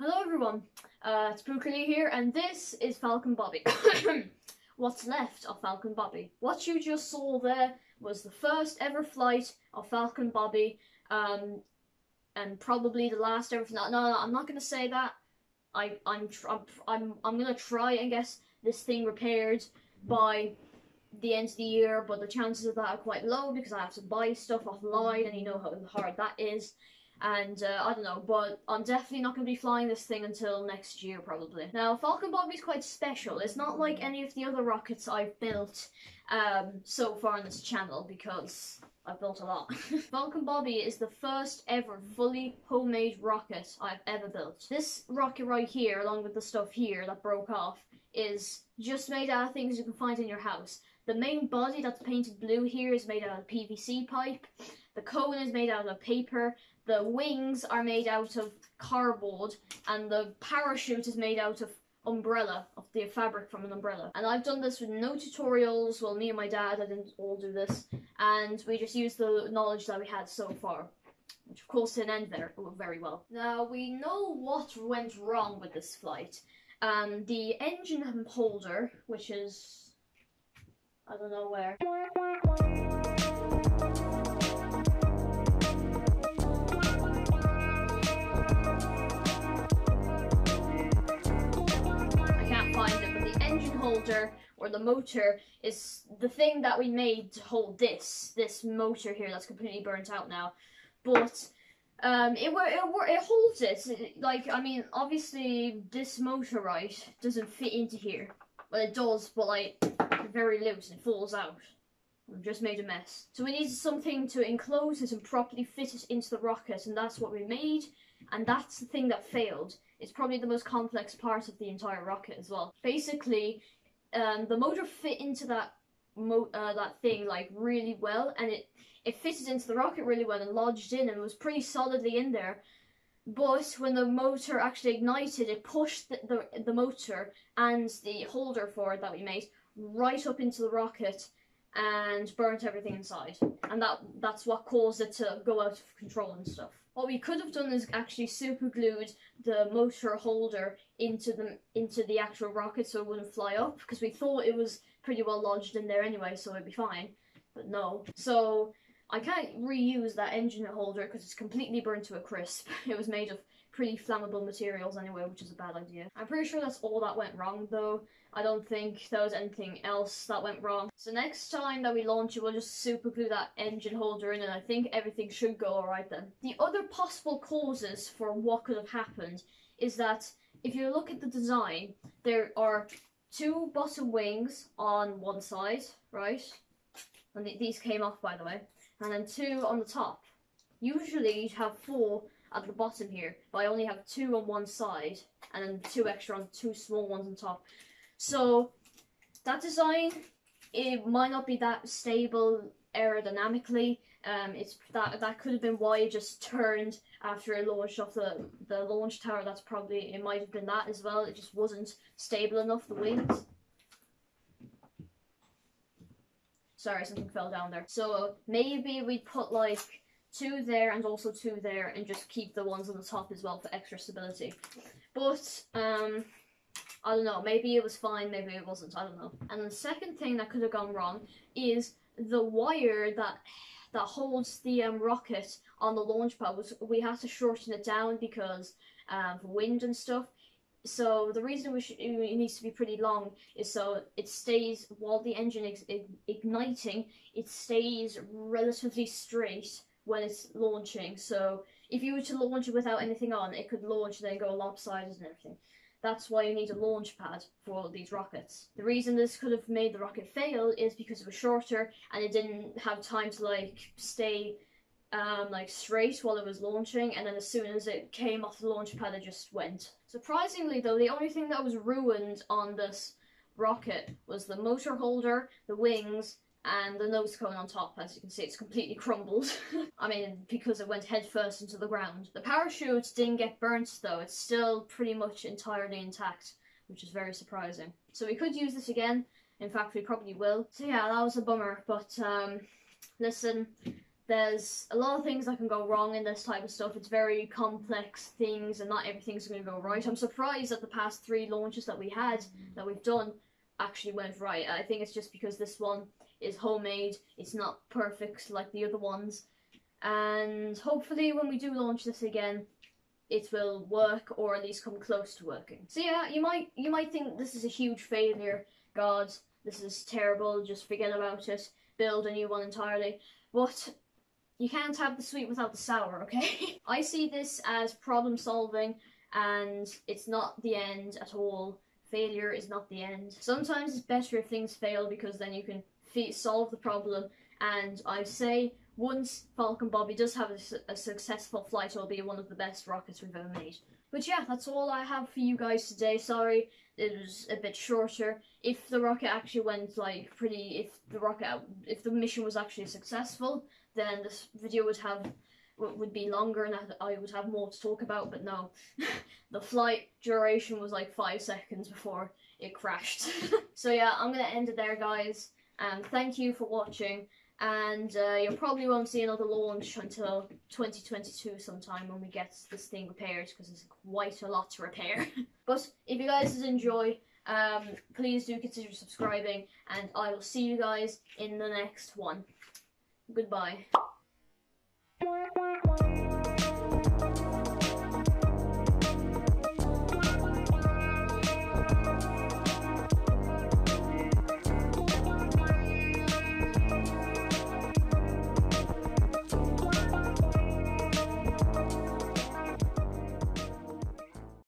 Hello everyone, it's Brookly here, and this is Falcon Bobby. What's left of Falcon Bobby? What you just saw there was the first ever flight of Falcon Bobby, and probably the last ever. No, I'm not gonna say that. I'm gonna try and get this thing repaired by the end of the year, but the chances of that are quite low because I have to buy stuff offline, and you know how hard that is. And I don't know, but I'm definitely not going to be flying this thing until next year probably. Now, Falcon Bobby is quite special. It's not like any of the other rockets I've built so far on this channel, because I've built a lot. Falcon Bobby is the first ever fully homemade rocket I've ever built. This rocket right here, along with the stuff here that broke off, is just made out of things you can find in your house. The main body that's painted blue here is made out of PVC pipe. The cone is made out of paper. The wings are made out of cardboard, and the parachute is made out of umbrella, of the fabric from an umbrella. And I've done this with no tutorials. Well, me and my dad, I didn't all do this, and we just used the knowledge that we had so far, which of course didn't end there very well. Now, we know what went wrong with this flight. The engine holder, which is, I don't know where. Holder, or the motor, is the thing that we made to hold this motor here that's completely burnt out now. But it holds it. Like, I mean, obviously this motor, right, doesn't fit into here. Well, it does, but like very loose and it falls out. We've just made a mess. So we needed something to enclose it and properly fit it into the rocket, and that's what we made. And that's the thing that failed. It's probably the most complex part of the entire rocket as well. Basically, the motor fit into that thing like really well, and it fitted into the rocket really well and lodged in and was pretty solidly in there. But when the motor actually ignited, it pushed the motor and the holder for it that we made right up into the rocket and burnt everything inside. And that's what caused it to go out of control and stuff. What we could have done is actually super glued the motor holder into the actual rocket so it wouldn't fly up, because we thought it was pretty well lodged in there anyway, so it'd be fine. But no. So I can't reuse that engine holder because it's completely burnt to a crisp. It was made of pretty flammable materials anyway, which is a bad idea. I'm pretty sure that's all that went wrong though. I don't think there was anything else that went wrong. So next time that we launch it, we'll just super glue that engine holder in, and I think everything should go alright then. The other possible causes for what could have happened is that if you look at the design, there are two bottom wings on one side, right? And these came off, by the way. And then two on the top. Usually you'd have four at the bottom here, but I only have two on one side, and then two extra on two small ones on top. So that design, it might not be that stable aerodynamically. That could have been why it just turned after it launched off the launch tower. That's probably, it might have been that as well. It just wasn't stable enough, the wings. Sorry, something fell down there. So maybe we'd put like two there and also two there, and just keep the ones on the top as well for extra stability. But I don't know, maybe it was fine, maybe it wasn't, I don't know. And the second thing that could have gone wrong is the wire that holds the rocket on the launch pad. We had to shorten it down because of wind and stuff. So the reason it needs to be pretty long is so it stays, while the engine is igniting, it stays relatively straight when it's launching. So if you were to launch it without anything on, it could launch and then go lopsided and everything. That's why you need a launch pad for these rockets. The reason this could have made the rocket fail is because it was shorter and it didn't have time to like stay like straight while it was launching, and then as soon as it came off the launch pad it just went. Surprisingly though, the only thing that was ruined on this rocket was the motor holder, the wings, and the nose cone on top. As you can see, it's completely crumbled. I mean, because it went head first into the ground. The parachute didn't get burnt though, it's still pretty much entirely intact, which is very surprising. So we could use this again, in fact we probably will. So yeah, that was a bummer, but listen, there's a lot of things that can go wrong in this type of stuff. It's very complex things and not everything's going to go right. I'm surprised that the past 3 launches that we've done actually went right. I think it's just because this one is homemade. It's not perfect like the other ones. And hopefully when we do launch this again, it will work, or at least come close to working. So yeah, you might think this is a huge failure. God, this is terrible, just forget about it. Build a new one entirely. But you can't have the sweet without the sour, okay? I see this as problem solving, and it's not the end at all. Failure is not the end. Sometimes it's better if things fail, because then you can solve the problem. And I say, once Falcon Bobby does have a successful flight, it'll be one of the best rockets we've ever made. But yeah, that's all I have for you guys today. Sorry, it was a bit shorter. If the rocket actually went like if the mission was actually successful, then this video would be longer and I would have more to talk about. But no, the flight duration was like 5 seconds before it crashed. So yeah, I'm gonna end it there, guys. And thank you for watching. And you probably won't see another launch until 2022 sometime, when we get this thing repaired, because it's quite a lot to repair. But if you guys enjoy, please do consider subscribing, and I will see you guys in the next one. Goodbye.